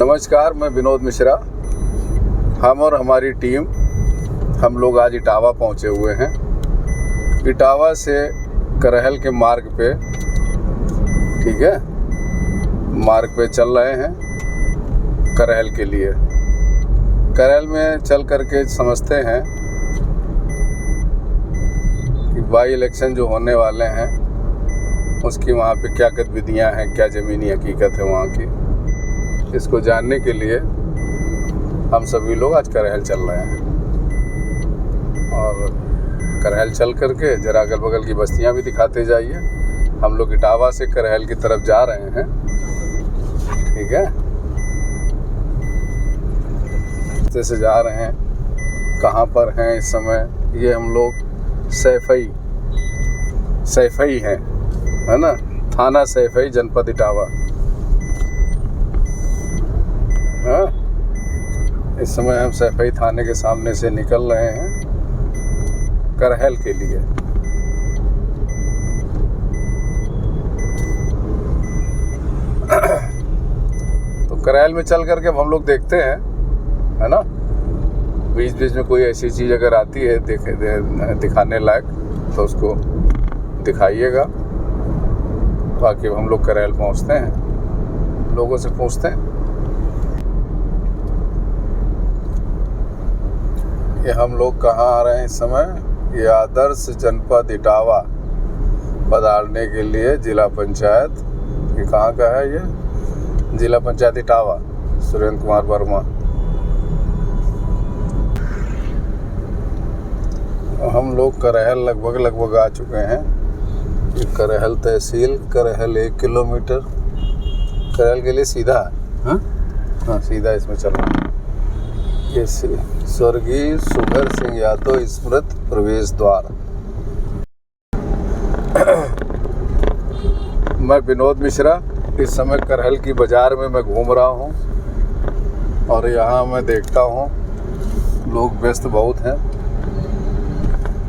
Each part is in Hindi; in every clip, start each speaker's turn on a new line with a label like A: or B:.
A: नमस्कार, मैं विनोद मिश्रा। हम और हमारी टीम हम लोग आज इटावा पहुंचे हुए हैं। इटावा से करहल के मार्ग पे, ठीक है, मार्ग पे चल रहे हैं करहल के लिए। करहल में चल करके समझते हैं कि बाई इलेक्शन जो होने वाले हैं उसकी वहाँ पे क्या गतिविधियाँ हैं, क्या ज़मीनी हकीकत है वहाँ की, इसको जानने के लिए हम सभी लोग आज करहल चल रहे हैं। और करहल चल करके जरा अगल बगल की बस्तियाँ भी दिखाते जाइए। हम लोग इटावा से करहल की तरफ जा रहे हैं, ठीक है। रास्ते से जा रहे हैं, कहाँ पर हैं इस समय, ये हम लोग सैफई हैं, है ना, थाना सैफई, जनपद इटावा। हाँ, इस समय हम सैफई थाने के सामने से निकल रहे हैं करहल के लिए। तो करहल में चल करके हम लोग देखते हैं, है ना, बीच बीच में कोई ऐसी चीज़ अगर आती है दिखाने लायक तो उसको दिखाइएगा। बाकी हम लोग करहल पहुंचते हैं, लोगों से पूछते हैं। ये हम लोग कहाँ आ रहे हैं इस समय, ये आदर्श जनपद इटावा पधारने के लिए जिला पंचायत, ये कहाँ का है, ये जिला पंचायत इटावा, सुरेंद्र कुमार वर्मा। हम लोग करहल लगभग आ चुके हैं। ये करहल तहसील, करहल 1 किलोमीटर करहल के लिए सीधा है। हाँ, सीधा इसमें चलना। ये स्वर्गीय सुगर सिंह यादव स्मृति प्रवेश द्वार। मैं विनोद मिश्रा, इस समय करहल की बाज़ार में मैं घूम रहा हूँ और यहाँ मैं देखता हूँ लोग व्यस्त बहुत हैं,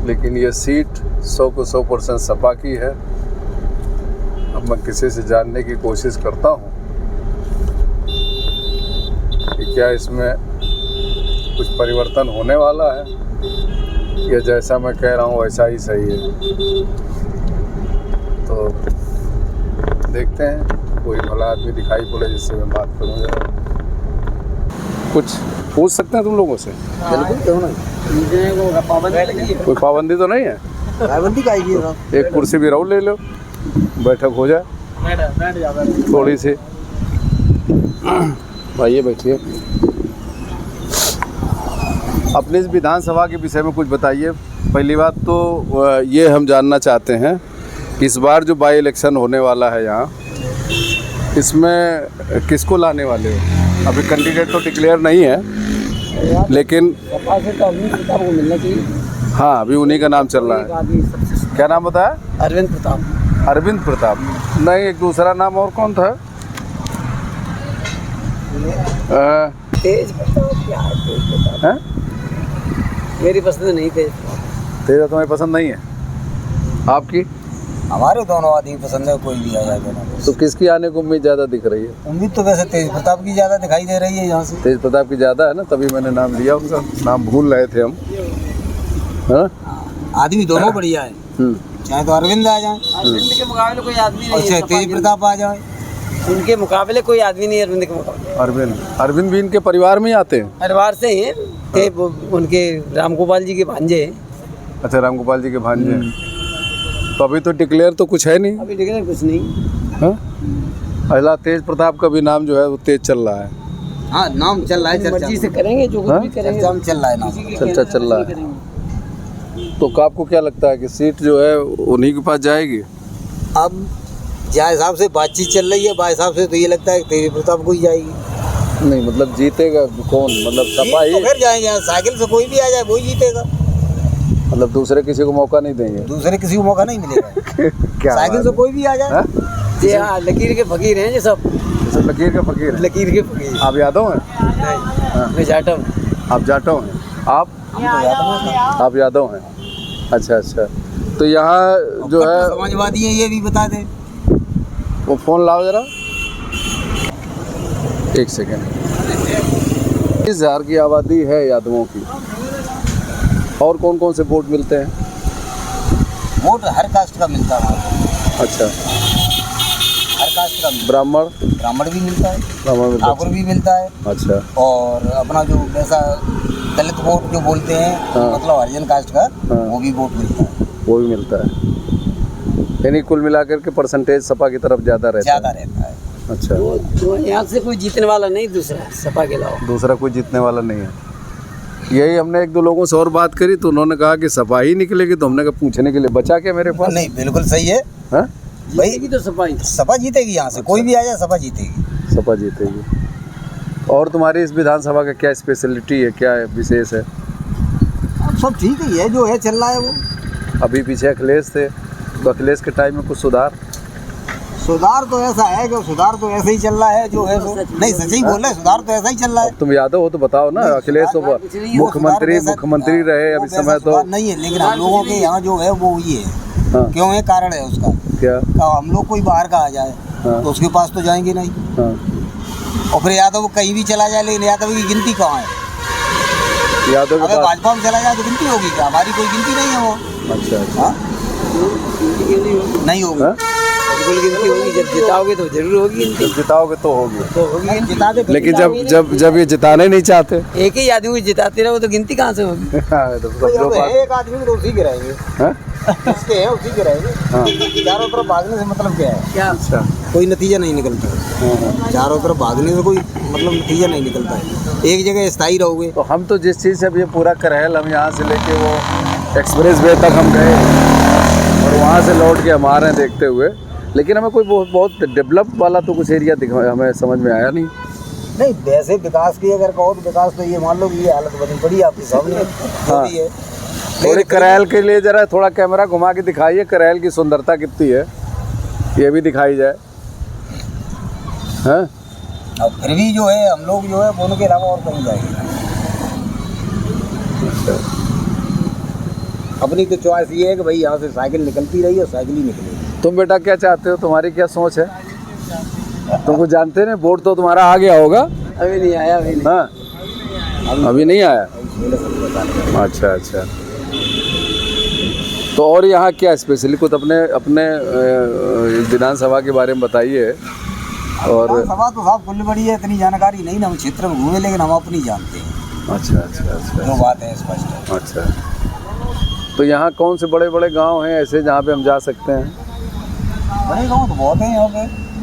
A: लेकिन ये सीट 100 को 100% सपा की है। अब मैं किसी से जानने की कोशिश करता हूँ कि क्या इसमें कुछ परिवर्तन होने वाला है या जैसा मैं कह रहा हूँ वैसा ही सही है। तो देखते हैं, कोई भला आदमी दिखाई पड़े जिससे मैं बात करूँ जरा। कुछ पूछ सकते हैं तुम लोगों से?
B: बिल्कुल, क्यों नहीं।
A: कोई पाबंदी तो नहीं है?
B: पाबंदी का ही है।
A: एक कुर्सी भी रहो, ले लो, बैठक हो जाए थोड़ी सी। आइए बैठिए। अपने इस विधानसभा के विषय में कुछ बताइए। पहली बात तो ये हम जानना चाहते हैं कि इस बार जो बाई इलेक्शन होने वाला है यहाँ, इसमें किसको लाने वाले हो? अभी कैंडिडेट तो डिक्लेयर नहीं है, लेकिन
B: सपा से तो अरविंद प्रताप को मिलना चाहिए।
A: हाँ, अभी उन्हीं का नाम चल रहा है। क्या नाम बताया?
B: अरविंद प्रताप।
A: अरविंद प्रताप नहीं, एक दूसरा नाम और कौन था?
B: तेज प्रताप। क्या है तेज प्रताप?
A: है?
B: मेरी पसंद नहीं तेज।
A: तेरा तुम्हें पसंद नहीं है? आपकी?
B: हमारे दोनों आदमी पसंद है, कोई भी आ जाएगा।
A: तो किसकी आने को उम्मीद ज़्यादा दिख रही है?
B: उम्मीद तो वैसे तेज प्रताप की ज़्यादा दिखाई दे रही है यहाँ से।
A: तेज प्रताप की ज़्यादा है ना, तभी मैंने नाम लिया उनका। नाम भूल रहे थे हम। हाँ,
B: आदमी दोनों बढ़िया है, चाहे तो अरविंद आ जाए, अरविंद के मुकाबले कोई आदमी नहीं, चाहे तेज प्रताप आ जाए, उनके मुकाबले कोई आदमी नहीं है। अरविंद के मुकाबले
A: अरविंद भी इनके परिवार में ही आते हैं?
B: परिवार से ही थे, उनके रामगोपाल जी के भांजे।
A: अच्छा, रामगोपाल जी के भांजे। तो अभी तो डिक्लेयर तो कुछ है नहीं?
B: अभी डिक्लेयर कुछ नहीं।
A: हाँ, पहला तेज प्रताप का भी नाम जो है वो तेज चल रहा है।
B: हाँ, नाम चल रहा है, मर्जी से करेंगे जो कुछ भी करेंगे, नाम चल रहा है, नाम
A: चर्चा चल रहा है। तो आपको क्या लगता है कि सीट जो है उन्हीं के पास जाएगी?
B: अब जिस हिसाब से बातचीत चल रही है, बात हिसाब से तो ये लगता है तेज प्रताप को ही जाएगी।
A: नहीं, मतलब जीतेगा कौन? मतलब सपा ही?
B: तो फिर जाएंगे, साइकिल से कोई भी आ जाए वो ही जीतेगा।
A: मतलब दूसरे किसी को मौका नहीं देंगे?
B: दूसरे किसी को मौका नहीं मिलेगा।
A: क्या
B: साइकिल से कोई भी आ जाए। जी हाँ, लकीर के फकीर हैं ये सब।
A: लकीर के फकीर?
B: लकीर के फकीर।
A: आप यादव हैं?
B: नहीं, मैं जाटव हूँ।
A: आप जाटव हैं? आप? आप यादव हैं? अच्छा अच्छा। तो यहाँ जो है
B: समाजवादी है, ये भी बता दें।
A: वो फ़ोन लाओ ज़रा। एक सेकेंड। 20,000 की आबादी है यादवों की, और कौन कौन से वोट मिलते हैं?
B: वोट हर कास्ट का मिलता है हमारे को।
A: अच्छा,
B: हर कास्ट का
A: ब्राह्मण
B: ब्राह्मण भी मिलता है,
A: ब्राह्मण मिलता
B: ठाकुर भी मिलता है।
A: अच्छा,
B: और अपना जो वैसा दलित वोट जो बोलते हैं,
A: हाँ।
B: मतलब हरिजन कास्ट का,
A: हाँ।
B: वो भी वोट मिलता है।
A: वो भी मिलता है। यानी कुल मिलाकर के परसेंटेज सपा की तरफ ज़्यादा रहता
B: रहता है।
A: अच्छा,
B: वो यहाँ से कोई जीतने वाला नहीं, दूसरा सपा के अलावा
A: दूसरा कोई जीतने वाला नहीं है। यही हमने एक दो लोगों से और बात करी तो उन्होंने कहा कि सपा ही निकलेगी, तो हमने कहा पूछने के लिए बचा क्या मेरे पास।
B: नहीं, बिल्कुल सही है।
A: हाँ,
B: भाई तो सपा जीतेगी, यहाँ से कोई भी आ जाए सपा जीतेगी।
A: सपा जीतेगी। और तुम्हारी इस विधानसभा का क्या स्पेशलिटी है, क्या है विशेष है?
B: अब सब ठीक ही है, जो है चल रहा है वो।
A: अभी पीछे अखिलेश थे, तो अखिलेश के टाइम में कुछ
B: सुधार तो ऐसा है कि सुधार तो ऐसे ही चल रहा है जो है वो। नहीं, सच ही बोल रहे हैं, सुधार तो ऐसा ही चल रहा है।
A: तुम यादव हो तो बताओ ना। अखिलेश तो मुख्यमंत्री रहे अभी समय तो
B: नहीं है, लेकिन हम लोगों के यहाँ जो है वो ये है।
A: हाँ।
B: क्यों है? कारण है उसका
A: क्या?
B: हम लोग कोई बाहर का आ जाए तो उसके पास तो जाएंगे नहीं।
A: हाँ।
B: और फिर यादव कहीं भी चला जाए, लेकिन यादव की गिनती कहाँ है?
A: यादव के
B: अगर
A: पास
B: भाजपा में चला जाए तो गिनती होगी क्या? हमारी कोई गिनती नहीं है वो।
A: अच्छा,
B: हाँ? नहीं होगी।
A: हाँ?
B: बिल्कुल गिनती होगी, जब जिताओगे तो जरूर होगी गिनती।
A: जिताओगे तो होगी,
B: जिता दे।
A: लेकिन जब ये जिताने नहीं चाहते,
B: एक ही आदमी को जिताते रहो तो गिनती कहाँ से होगी?
A: तो सब लोग
B: एक आदमी तो उसी के रहेंगे, जिसके है उसी के रहेंगे। चारों तरफ भागने से मतलब क्या है? क्या?
A: अच्छा,
B: कोई नतीजा नहीं निकलता। चारों तरफ भागने से कोई मतलब नतीजा नहीं निकलता है। एक जगह स्थायी रहोगे।
A: तो हम तो जिस चीज़ से अब ये पूरा करहल, हम यहाँ से लेके वो एक्सप्रेस वे तक हम गए और वहाँ से लौट के हम आ रहे हैं देखते हुए, लेकिन हमें कोई बहुत डेवलप वाला तो कुछ एरिया हमें समझ में आया नहीं।
B: नहीं, वैसे विकास की अगर कहो तो विकास तो ये मान लो कि ये हालत बनी पड़ी आपके सामने।
A: हाँ।
B: है
A: थोड़ी करहल के लिए जरा थोड़ा कैमरा घुमा के दिखाइए, करहल की सुंदरता कितनी है ये भी दिखाई जाए। हाँ,
B: और फिर भी जो है हम लोग जो है दोनों के अलावा और कहीं जाएंगे। अपनी तो चॉइस ये है कि भाई यहाँ से साइकिल निकलती रही और साइकिल ही निकलेगी।
A: तुम बेटा क्या चाहते हो, तुम्हारी क्या सोच है? तुमको जानते नहीं, वोट तो तुम्हारा आ गया होगा।
B: अभी नहीं आया, अभी नहीं।
A: हाँ, अभी नहीं आया। अच्छा अच्छा, तो और यहाँ क्या स्पेशली कुछ अपने विधानसभा के बारे में बताइए। और
B: सभा तो साहब खुली बड़ी है, इतनी जानकारी नहीं ना, हम क्षेत्र में घूमे, लेकिन हम अपनी जानते हैं।
A: अच्छा अच्छा अच्छा,
B: जो बात है स्पष्ट है।
A: अच्छा, तो यहाँ कौन से बड़े बड़े गांव हैं ऐसे जहाँ पे हम जा सकते हैं?
B: बड़े गांव तो बहुत हैं यहाँ पे।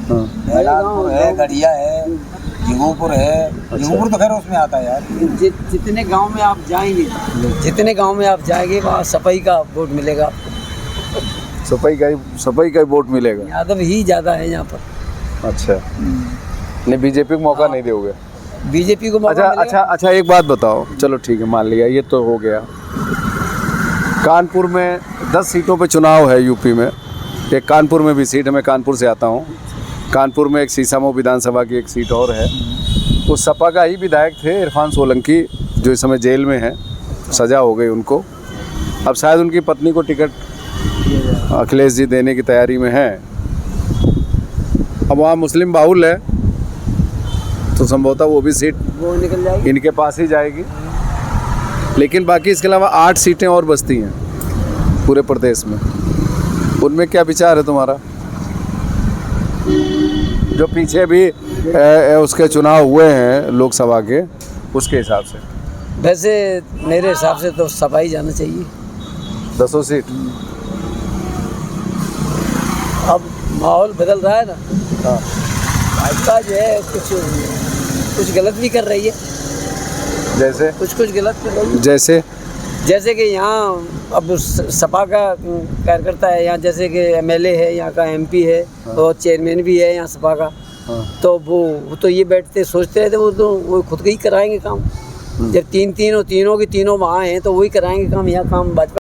A: हाँ।
B: बैलानपुर है, गढ़िया है, जिगोपुर है।
A: अच्छा।
B: जिगोपुर तो खैर उसमें आता है यार। जितने गांव में आप जाएंगे, वहाँ सफाई का वोट मिलेगा।
A: सफाई का ही वोट मिलेगा।
B: यादव ही ज़्यादा है यहाँ पर।
A: अच्छा, नहीं बीजेपी को मौका नहीं दोगे?
B: बीजेपी को मौका
A: अच्छा, एक बात बताओ, चलो ठीक है मान लिया, ये तो हो गया। कानपुर में 10 सीटों पे चुनाव है यूपी में। एक कानपुर में भी सीट है, मैं कानपुर से आता हूँ। कानपुर में एक सीसामऊ विधानसभा की एक सीट और है। उस सपा का ही विधायक थे इरफान सोलंकी, जो इस समय जेल में है, सज़ा हो गई उनको। अब शायद उनकी पत्नी को टिकट अखिलेश जी देने की तैयारी में है। अब वहाँ मुस्लिम बाहुल है तो संभवतः वो भी सीट
B: निकल जाएगी,
A: इनके पास ही जाएगी। लेकिन बाकी इसके अलावा 8 सीटें और बचती हैं पूरे प्रदेश में। उनमें क्या विचार है तुम्हारा? जो पीछे भी उसके चुनाव हुए हैं लोकसभा के, उसके हिसाब से।
B: वैसे मेरे हिसाब से तो सपा ही जाना चाहिए।
A: 10 सीट।
B: अब माहौल बदल रहा है ना।
A: हाँ,
B: भाजपा जो है कुछ गलत भी कर रही है।
A: जैसे
B: कुछ गलत कर रही है।
A: जैसे
B: कि यहाँ अब सपा का कार्यकर्ता है यहाँ, जैसे कि एमएलए है यहाँ का, एमपी है।
A: हाँ।
B: और चेयरमैन भी है यहाँ सपा का।
A: हाँ।
B: तो वो तो ये बैठते सोचते रहते, वो खुद के ही कराएंगे काम। जब तीन और तीनों वहाँ हैं तो वही कराएंगे काम। यहाँ काम भाजपा।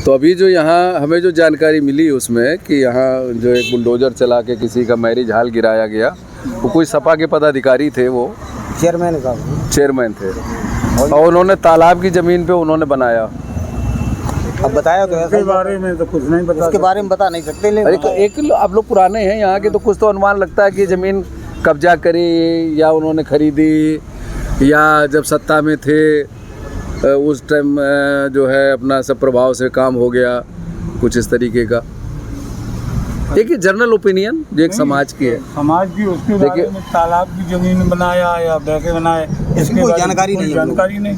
A: तो अभी जो यहाँ हमें जो जानकारी मिली उसमें कि यहाँ जो एक बुलडोजर चला के किसी का मैरिज हॉल गिराया गया, वो कोई सपा के पदाधिकारी थे, वो चेयरमैन थे, और उन्होंने तालाब की ज़मीन पे उन्होंने बनाया।
B: अब बताया तो इसके बारे में तो कुछ नहीं बता, इसके बारे में बता नहीं सकते।
A: अरे एक आप लोग पुराने हैं यहाँ के, तो कुछ तो अनुमान लगता है कि ज़मीन कब्जा करी या उन्होंने खरीदी, या जब सत्ता में थे उस टाइम जो है अपना सब प्रभाव से काम हो गया, कुछ इस तरीके का? एक जनरल ओपिनियन जो एक समाज की है,
C: समाज की, उसके बारे में तालाब की जमीन बनाया या कैसे बनाए इसकी
B: कोई जानकारी नहीं है।
C: जानकारी नहीं।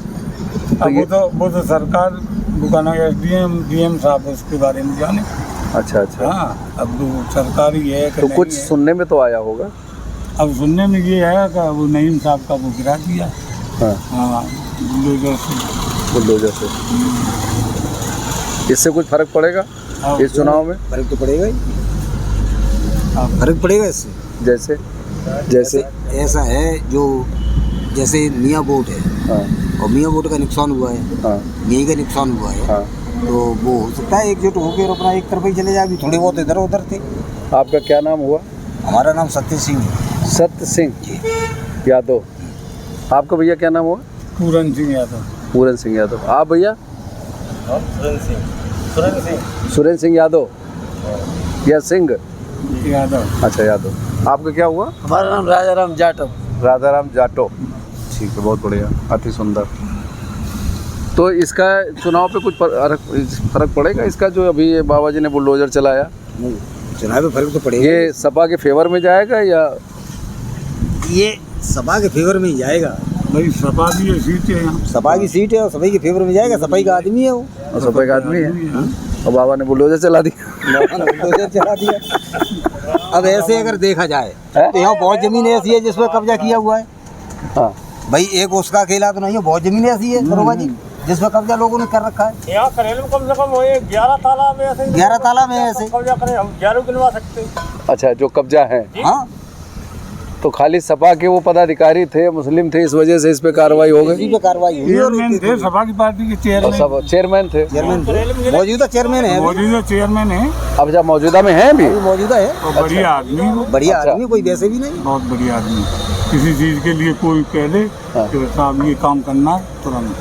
C: अब वो तो सरकार बुकाना SDM DM साहब उसके बारे में जाने।
A: अच्छा।
C: हाँ, अब वो सरकारी है कि
A: तो
C: नहीं
A: कुछ
C: है।
A: सुनने में तो आया होगा।
C: अब सुनने में ये है कि वो नईम साहब का वो गिरा दिया।
A: हाँ,
C: बुलडोजर से।
A: इससे कुछ फर्क पड़ेगा इस चुनाव में?
B: फर्क तो पड़ेगा ही, फर्क पड़ेगा इससे।
A: जैसे
B: ऐसा है जो जैसे मियाँ बोट है,
A: हाँ,
B: और मियाँ बोट का नुकसान हुआ है,
A: हाँ,
B: मियाँ का नुकसान हुआ है,
A: हाँ।
B: तो वो हो सकता है एकजुट होकर अपना एक तरफ ही चले जाए। अभी थोड़े बहुत इधर उधर थे।
A: आपका क्या नाम हुआ?
B: हमारा नाम सत्य सिंह है।
A: सत्य सिंह यादव। आपका भैया क्या नाम हुआ?
C: पूरन सिंह यादव।
A: पूरन सिंह यादव। आप भैया? सुरेंद्र सिंह यादव या सिंह
C: यादव।
A: अच्छा, यादव। आपका क्या हुआ?
B: हमारा नाम राजाराम जाटव।
A: राधाराम जाटो। ठीक है, बहुत बढ़िया, अति सुंदर। तो इसका चुनाव पे कुछ फर्क पड़ेगा इसका, जो अभी ये बाबा जी ने बुलडोजर चलाया?
B: नहीं, चुनाव में फर्क तो पड़ेगा।
A: ये सपा के फेवर में जाएगा या?
B: ये सपा के फेवर में ही जाएगा।
C: भाई सपा की ये सीट है यहाँ।
B: सपा की सीट है और सपा के फेवर में जाएगा। सपा का आदमी है वो,
A: और सपा का आदमी है, और बाबा ने बुलडोजर चला दिया।
B: बुलडोजर चला दिया। अब ऐसे अगर देखा जाए तो यहाँ बहुत जमीन ऐसी है जिस पर कब्जा किया हुआ है।
A: हाँ
B: भाई एक उसका अकेला तो नहीं है, बहुत जमीन ऐसी है दरोगा जी जिस पर कब्जा लोगों ने कर रखा है।
C: यहाँ करेल में कम से कम 11 तालाब में ऐसे
B: 11 तालाब में ऐसे
C: कब्जा करें, हम 11 गिनवा सकते हैं।
A: अच्छा, जो कब्जा है।
B: हाँ,
A: तो खाली सपा के वो पदाधिकारी थे, मुस्लिम थे, इस वजह से इस पे कार्रवाई हो गई।
B: इसी पे कार्रवाई हुई। और
C: चेयरमैन थे सपा की पार्टी के
A: और
C: चेयरमैन।
A: सब चेयरमैन थे।
B: मौजूदा चेयरमैन है,
C: मौजूदा चेयरमैन है।
A: अब जब मौजूदा में हैं भी।
B: अभी मौजूदा है।
C: और बढ़िया आदमी वो,
B: बढ़िया
A: अच्छा।
B: आदमी, कोई वैसे भी नहीं।
C: बहुत बढ़िया आदमी। किसी चीज के लिए कोई कह दे
A: हाँ।
C: कि साहब ये काम करना है, तुरंत।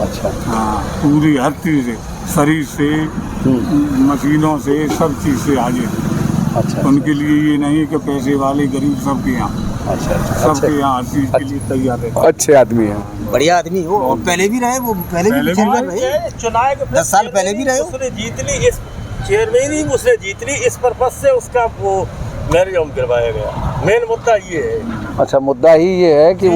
A: अच्छा।
C: हाँ, पूरी हर चीज से, शरीर से, मशीनों से, सब चीज से हाजिर।
A: अच्छा।
C: उनके लिए ये नहीं है कि पैसे वाले गरीब सबके यहाँ,
A: अच्छा।
C: सबके यहाँ हर चीज के लिए तैयार है।
A: अच्छे आदमी हैं।
B: बढ़िया आदमी हो, और पहले भी रहे वो, पहले भी चेयरमैन रहे।
D: चुनाव के
B: 10 साल पहले भी रहे हो।
D: उसने जीत ली, इस चेयरमैन ही उसने जीत ली, इस पर्पज से उसका वो मैरिज होम करवाया गया। मेन मुद्दा ये है।
A: अच्छा, मुद्दा ही ये है कि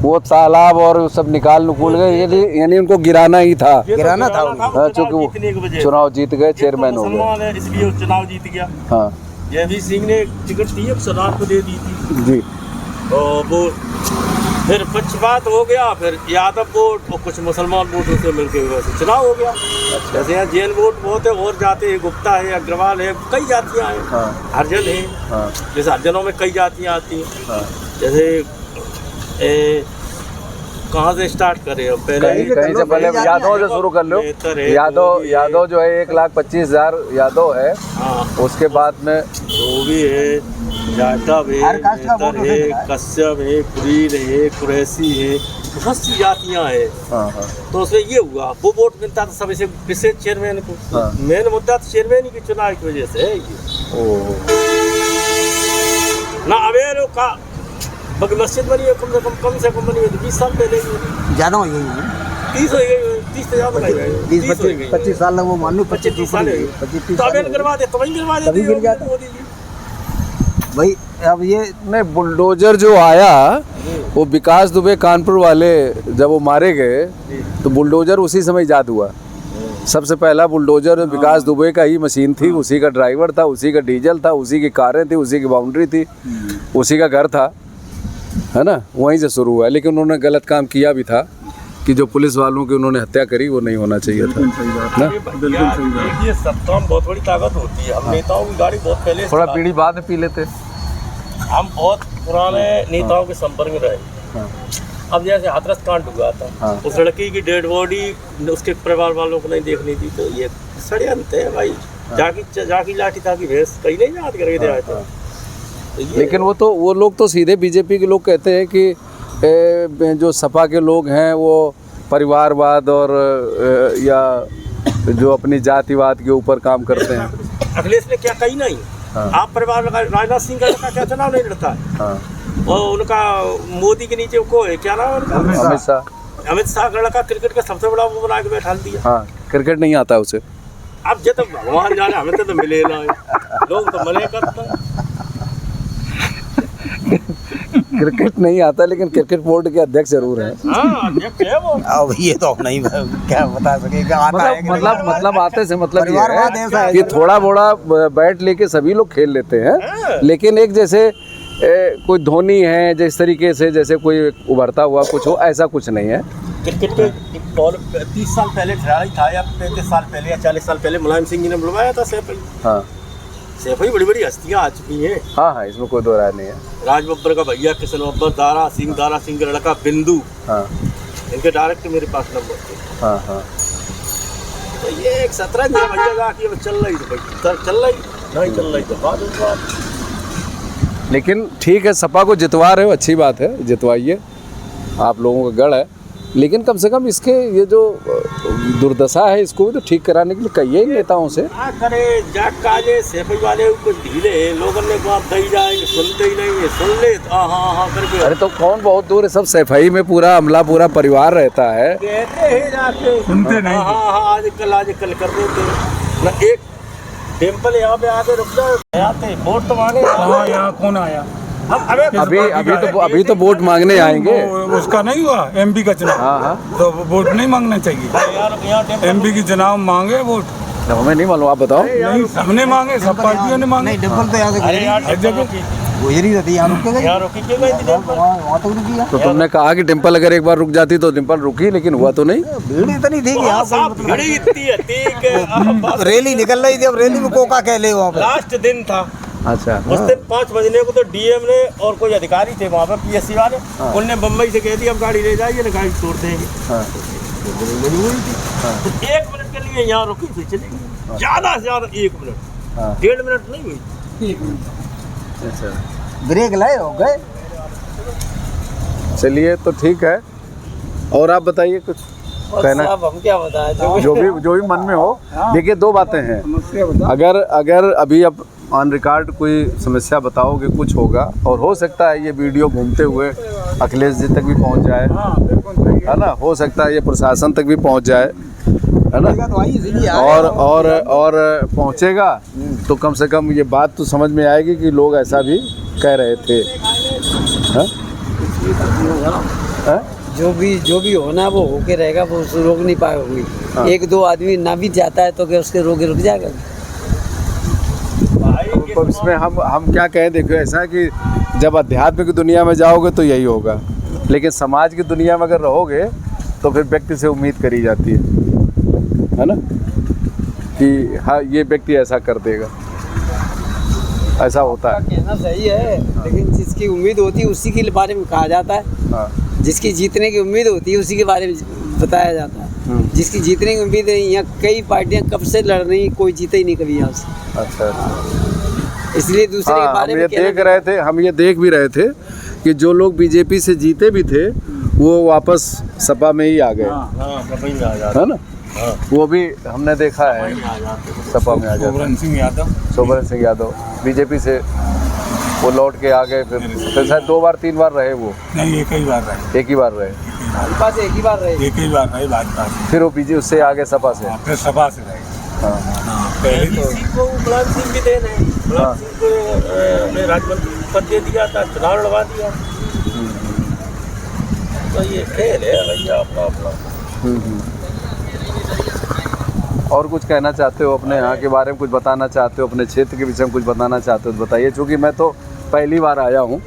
A: वो तालाब और सब निकाल गए, यानी उनको गिराना ही था।
B: गिराना था
A: हाँ, चूंकि वो चुनाव जीत गए, चेयरमैन हो गए।
D: मुसलमान है इसलिए वो चुनाव जीत गया।
A: हाँ
D: जयवीर सिंह ने टिकट दी, अब सरदार को दे दी थी।
A: जी।
D: और वो फिर पक्षपात हो गया, फिर यादव वोट और कुछ मुसलमान वोट से मिलकर वैसे चुनाव हो गया। जैसे यहाँ जैन वोट बहुत है, और जाते हैं, गुप्ता है, अग्रवाल है, कई जातियाँ हैं।
A: हाँ।
D: हरिजन है।
A: हाँ।
D: जैसे हरिजनों में कई जातियाँ आती हैं।
A: हाँ।
D: जैसे कहाँ से स्टार्ट करें अब?
A: कहीं से पहले यादव से शुरू कर लो। यादव जो है 1,25,000 यादव है।
D: हाँ,
A: उसके बाद में
D: धोबी है, जाटव है,
B: हर कास्ट का वोट
D: मेहतर है,
B: होता है।
D: कश्यप है, कुरील है, कुरैशी है, बहुत सी जातियाँ हैं।
A: हाँ, हाँ,
D: तो उसमें ये हुआ, वो वोट मिलता था सब इसे विशेष चेयरमैन को।
A: हाँ।
D: मेन मुद्दा तो चेयरमैन ही के चुनाव की वजह से है ये।
A: ओ,
D: ना अवेयर का बाकी मस्जिद बनी है, कम से कम बनी है तो 20 साल पहले ही।
B: ज्यादा हो गई
D: 30 हो गई, 30 से ज्यादा नहीं गई,
B: 20
D: 30 हो गई।
B: 25 साल लग वो मान लो
D: 25 साल है।
B: 25
D: तो अवेयर करवा दे तो वहीं करवा
B: तभी गिर जाता।
D: मोदी जी।
B: भाई अब ये
A: नहीं, बुलडोजर जो आया वो विकास दुबे कानपुर वाले जब वो मारे गए तो बुलडोजर उसी समय ईजाद हुआ। सबसे पहला बुलडोजर विकास दुबे का ही मशीन थी, उसी का ड्राइवर था, उसी का डीजल था, उसी की कारें थी, उसी की बाउंड्री थी, उसी का घर था, है ना। वहीं से शुरू हुआ। लेकिन उन्होंने गलत काम किया भी था कि जो पुलिस वालों की उन्होंने हत्या करी, वो नहीं होना चाहिए था ना।
D: देखिए, सत्ता में बहुत बड़ी ताकत होती है। हम नेताओं की गाड़ी बहुत पहले से
A: थोड़ा
D: चलाते
A: बीड़ी बाद में पी लेते।
D: हैं। हम बहुत पुराने नेताओं के संपर्क में रहे।
A: हाँ।
D: अब जैसे हाथरस कांड हुआ था,
A: हाँ।
D: उस लड़की की डेड बॉडी उसके परिवार वालों को नहीं देखनी थी, तो ये षड्यंत्र है भाई। जाकी लाठी था कि भैंस कहीं नहीं याद करके दे आए थे। तो ये
A: लेकिन वो लोग तो सीधे बीजेपी के लोग कहते हैं कि जो सपा के लोग हैं वो परिवारवाद और या जो अपनी जातिवाद के ऊपर काम करते हैं।
D: अखिलेश ने क्या कही नहीं,
A: हाँ।
D: आप परिवार लगा, राजनाथ सिंह का लड़का क्या चुनाव नहीं लड़ता है,
A: हाँ।
D: और उनका मोदी के नीचे को है, क्या नाम है उनका, अमित शाह का लड़का क्रिकेट का सबसे बड़ा वो बना के बैठा दिया।
A: हाँ, क्रिकेट नहीं आता उसे।
D: अब जे तो भगवान जाने, हमें तो मिले ना, लोग तो मले करते हैं।
A: क्रिकेट नहीं आता, लेकिन क्रिकेट बोर्ड के अध्यक्ष जरूर हैं।
D: हाँ, अध्यक्ष है वो।
B: अब ये तो नहीं क्या बता सकेगा, आता है कि नहीं आता है।
A: मतलब आते से मतलब ये
B: परिवारवाद ऐसा
A: है
B: है
A: कि थोड़ा बड़ा बैट लेके सभी लोग खेल लेते हैं, लेकिन एक जैसे कोई धोनी है जिस तरीके से, जैसे कोई उभरता हुआ कुछ हो, ऐसा कुछ नहीं है।
D: क्रिकेट के 30 साल पहले खिलाड़ी था, या 35 साल पहले या 40 साल पहले मुलायम सिंह जी ने बुलवाया था सैफ अली।
A: हाँ,
D: सैफ अली बड़ी बड़ी हस्तियाँ आ चुकी हैं।
A: हाँ, हाँ, इसमें कोई दो राय नहीं है।
D: राज बब्बर का भैया किशन बब्बर, दारा सिंह का लड़का बिंदु,
A: हाँ,
D: इनके डायरेक्ट मेरे पास नंबर थे।
A: हाँ, हाँ।
D: तो ये एक 17 भैया का कि चल रही तो भाई चल रही, नहीं चल रही तो बात।
A: लेकिन ठीक है, सपा को जितवा रहे हो, अच्छी बात है, जितवाइए, आप लोगों का गढ़ है, लेकिन कम से कम इसके ये जो दुर्दशा है इसको भी तो ठीक कराने के लिए कहिए नेताओं से।
D: क्या करे, जाट काले सैफ अली वाले कुछ ढीले हैं, लोगों ने बात दई जाएंगे, सुनते ही नहीं है, सुन ले तो हाँ हाँ करके।
A: अरे तो कौन बहुत दूर है, सब सफाई में पूरा अमला, पूरा परिवार रहता है।
D: कहते हैं जाके,
C: सुनते नहीं।
D: हाँ हाँ, आजकल कर देते ना। एक टेम्पल यहाँ पे आके रुक जाए, आते वोट तो मांगे।
C: हाँ, यहाँ कौन आया?
A: अभी तो वोट मांगने आएंगे।
C: उसका नहीं हुआ एमपी का चुनाव।
A: हाँ, हाँ।
C: तो वोट नहीं मांगना चाहिए। एमपी की चुनाव मांगे वोट।
A: हमें नहीं मालूम, आप बताओ।
C: नहीं, सबने मांगे, सब पार्टियों ने मांगे।
B: नहीं, डिम्पल तो यहाँ से
D: अरे यार,
C: हर जगह
B: गुजरी रहती है, यहाँ रुक के गई,
D: यहाँ रुकी क्यों गई थी टेम्पल?
B: वहाँ तो रुकी है।
A: तो तुमने कहा कि डिम्पल अगर एक बार रुक जाती तो डिम्पल रुकी, लेकिन हुआ तो नहीं।
B: भीड़ इतनी थी कि यहाँ
D: साहब भीड़ इतनी है, ठीक है।
B: रैली निकल रही थी, अब रैली में कोका कह ले वहाँ पे।
D: लास्ट दिन था
A: अच्छा,
D: उस दिन 5 बजने को, तो डीएम ने और कोई अधिकारी थे वहाँ पर पीएससी वाले, उनने बम्बई से कह दिया अब गाड़ी ले जाइए ना, गाड़ी छोड़ देंगे।
A: हाँ।
D: तो 1 मिनट के लिए यहाँ रुकी थी, चली गई, ज्यादा से ज्यादा 1 मिनट,
A: हाँ।
D: 1.5 मिनट नहीं हुई।
A: अच्छा,
B: ब्रेक लाए हो गए।
A: चलिए तो ठीक है, और आप बताइए कुछ कहना।
B: अब हम क्या बताएं,
A: जो भी मन में हो। देखिए, दो बातें हैं, अगर अभी अब ऑन रिकॉर्ड कोई समस्या बताओगे कुछ होगा, और हो सकता है ये वीडियो घूमते हुए अखिलेश जी तक भी पहुंच जाए, है ना, हो सकता है ये प्रशासन तक भी पहुंच जाए, है ना, और पहुंचेगा तो कम से कम ये बात तो समझ में आएगी कि लोग ऐसा भी कह रहे थे। हाँ? हाँ?
B: जो भी होना वो होके रहेगा, वो उसको रोक नहीं पाएगी।
A: हाँ।
B: 1-2 आदमी ना भी जाता है तो क्या उसके रोके रुक जाएगा?
A: तो इसमें हम क्या कहें, देखो ऐसा है कि जब अध्यात्म की दुनिया में जाओगे तो यही होगा, लेकिन समाज की दुनिया में अगर रहोगे तो फिर व्यक्ति से उम्मीद करी जाती है ना, कि हाँ ये व्यक्ति ऐसा कर देगा, ऐसा होता है।
B: कहना सही है, लेकिन जिसकी उम्मीद होती है उसी के बारे में कहा जाता है।
A: हाँ।
B: जिसकी जीतने की उम्मीद होती है उसी के बारे में बताया जाता है। जिसकी जीतने की उम्मीद है, यहाँ कई पार्टियां कब से लड़ रही, कोई जीते ही नहीं कभी यहाँ से।
A: अच्छा,
B: इसलिए दूसरे के बारे में
A: हम ये देख भी रहे थे कि जो लोग बीजेपी से जीते भी थे वो वापस सपा में ही आ गए, है ना, वो भी हमने देखा है, सपा में आ जाते। सोबरन सिंह यादव बीजेपी से वो लौट के आ गए, फिर शायद 2 बार 3 बार रहे वो।
C: नहीं, एक ही बार रहे।
A: एक ही बार रहे,
B: भाजपा से एक ही बार रहे।
C: एक ही बार रहे भाजपा से।
A: फिर वो बीजे उससे आगे सपा से।
C: फिर सपा से रहे।
A: हाँ।
C: पहले तो
D: इसी को मुलायम सिंह भी देने, मुलायम सिंह को ने राज्यमंत्री पद दे दिया था, चुनाव लड़वा दिया। तो ये खेल है भैया अपना।
A: और कुछ कहना चाहते हो अपने यहाँ के बारे में, कुछ बताना चाहते हो, अपने क्षेत्र के विषय में कुछ बताना चाहते हो तो बताइए। चूँकि मैं तो पहली बार आया हूँ,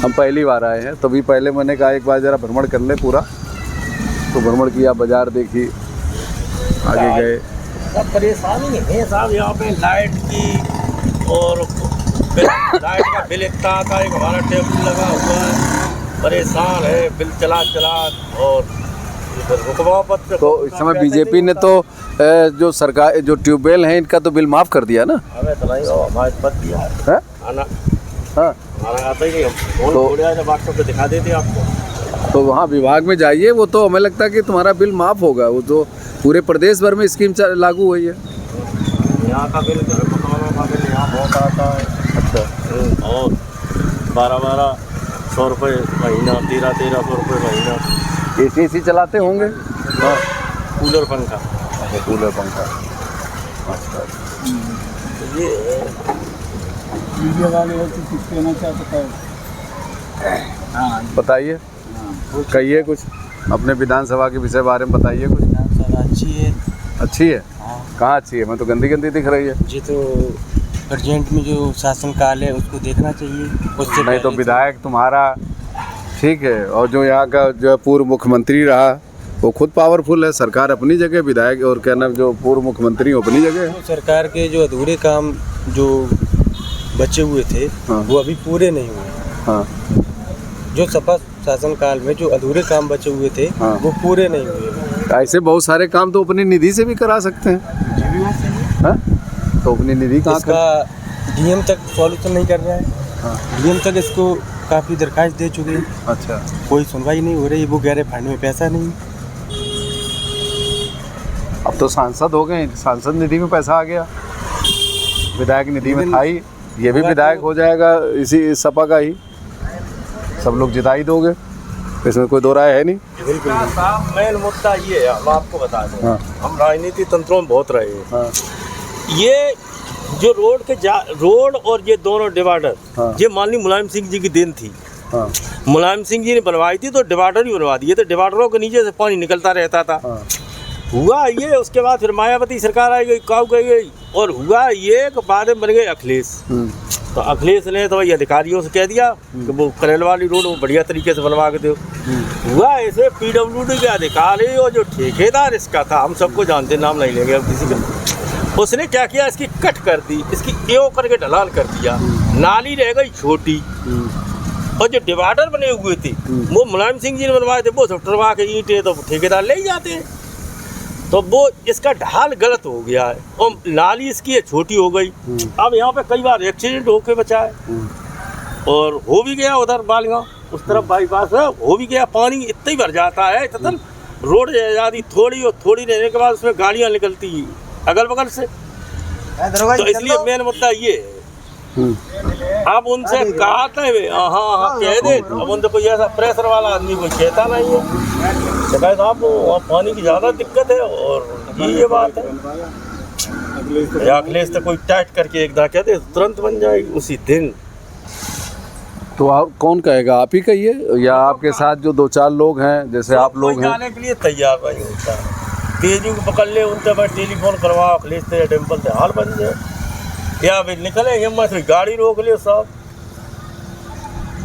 A: हम पहली बार आए हैं, तभी पहले मैंने कहा एक बार ज़रा भ्रमण कर ले पूरा, तो भ्रमण किया, बाजार देखी, आगे गए।
D: सब परेशानी है साहब यहाँ पे, लाइट की और लाइट का बिल इतना आता है, हमारा टेबल लगा हुआ है, परेशान है, बिल चला और हुक्मा पत्र।
A: तो इस समय बीजेपी ने तो जो सरकार जो ट्यूबवेल हैं इनका तो बिल माफ़ कर दिया ना।
D: हमें तो नहीं हो, हमारे पद दिया है आना।
A: हाँ,
D: हमारा आता ही नहीं, हम
A: तो
D: व्हाट्सएप पे दिखा देते आपको।
A: तो वहाँ विभाग में जाइए, वो तो हमें लगता है कि तुम्हारा बिल माफ़ होगा, वो तो पूरे प्रदेश भर में स्कीम लागू हुई है।
D: यहाँ का बिल का बिल यहाँ बहुत आता है।
A: अच्छा।
D: और 1200 रुपये महीना, 1300 रुपये महीना।
A: एसी चलाते होंगे?
D: हाँ, कूलर पंखा।
A: कूलर पंखा। अच्छा।
D: ये
C: मीडिया वाले हो तो कुछ कहना चाहते हैं? हाँ,
A: बताइए, कहिए कुछ अपने विधानसभा के विषय बारे में बताइए कुछ।
B: विधानसभा अच्छी है।
A: अच्छी है?
B: हाँ।
A: कहाँ अच्छी है? मैं तो गंदी गंदी दिख रही है
B: जी, तो प्रेजेंट में जो शासनकाल है उसको देखना चाहिए। उससे
A: नहीं तो विधायक तुम्हारा ठीक है, और जो यहाँ का जो पूर्व मुख्यमंत्री रहा वो खुद पावरफुल है। सरकार अपनी जगह, विधायक और क्या नाम जो पूर्व मुख्यमंत्री अपनी जगह है।
B: सरकार के जो अधूरे काम जो बचे हुए थे,
A: हाँ।
B: वो अभी पूरे नहीं हुए।
A: हाँ।
B: जो सपा शासनकाल में जो अधूरे काम बचे हुए थे,
A: हाँ।
B: वो पूरे नहीं हुए।
A: ऐसे बहुत सारे काम तो अपनी निधि से भी करा सकते हैं। हाँ? तो अपनी निधि कहाँ
B: इसका डीएम तक सॉल्यूशन नहीं कर रहा है।
A: हाँ।
B: डीएम तक इसको काफ़ी दरखास्त दे चुके हैं,
A: अच्छा।
B: कोई सुनवाई नहीं हो रही। वो कह रहे फंड में पैसा नहीं।
A: अब तो सांसद हो गए, सांसद निधि में पैसा आ गया, विधायक निधि में था ही, ये भी विधायक हो जाएगा इसी सपा का ही। सब लोग जिता ही दोगे, इसमें कोई दो राय है नहीं।
D: बिल्कुल साहब, मेन मुद्दा ये है, हम आपको बता दें।
A: हाँ।
D: हम राजनीति तंत्रों में बहुत रहे हैं।
A: हाँ।
D: ये जो रोड और ये दोनों डिवाइडर,
A: हाँ।
D: ये माननीय मुलायम सिंह जी की देन थी।
A: हाँ।
D: मुलायम सिंह जी ने बनवाई थी तो डिवाइडर ही बनवा दिए, तो डिवाइडरों के नीचे से पानी निकलता रहता था।
A: हाँ।
D: हुआ ये, उसके बाद फिर मायावती सरकार आई गई, काऊ गई, और हुआ ये कि बाद में बन गए अखिलेश। तो अखिलेश ने तो भाई अधिकारियों से कह दिया कि वो करेल वाली रोड वो बढ़िया तरीके से बनवा के दो। हुआ ऐसे PWD के अधिकारी और जो ठेकेदार इसका था, हम सबको जानते, नाम नहीं लेंगे अब किसी का, उसने क्या किया, इसकी कट कर दी, इसकी एओ करके ढलान कर दिया, नाली रह गई छोटी, और जो डिवाइडर बने हुए थे वो मुलायम सिंह जी ने बनवाए थे, वो सब टरवा के ईंटें तो ठेकेदार ले ही जाते हैं। तो वो इसका ढाल गलत हो गया है और नाली इसकी छोटी हो गई। अब यहाँ पे कई बार एक्सीडेंट होके बचा है, और हो भी गया उधर बालगांव उस तरफ बाईपास है, हो भी गया। पानी इतना ही भर जाता है, इतना रोड ज़्यादा थोड़ी और थोड़ी रहने के बाद उसमें गाड़ियाँ निकलती अगल बगल से। तो इसलिए मेन मुद्दा ये है। अब उनसे कहा था हाँ कह दे, अब उनसे कोई ऐसा प्रेशर वाला आदमी कोई कहता नहीं है, शिकायत आपको वहाँ पानी की ज़्यादा दिक्कत है, और ये बात है। अखिलेश तो कोई टाइट करके एक दा कहते तुरंत बन जाएगी उसी दिन।
A: तो आप कौन कहेगा, आप ही कहिए या आपके साथ जो दो चार लोग हैं जैसे आप लोग हैं?
D: जाने के लिए तैयार नहीं होता, तेजू को पकड़ ले, उनसे बस टेलीफोन करवा, अखिलेश से टेम्पल से हाल बन जाए, या फिर निकले हिम्मत से गाड़ी रोक ले, सब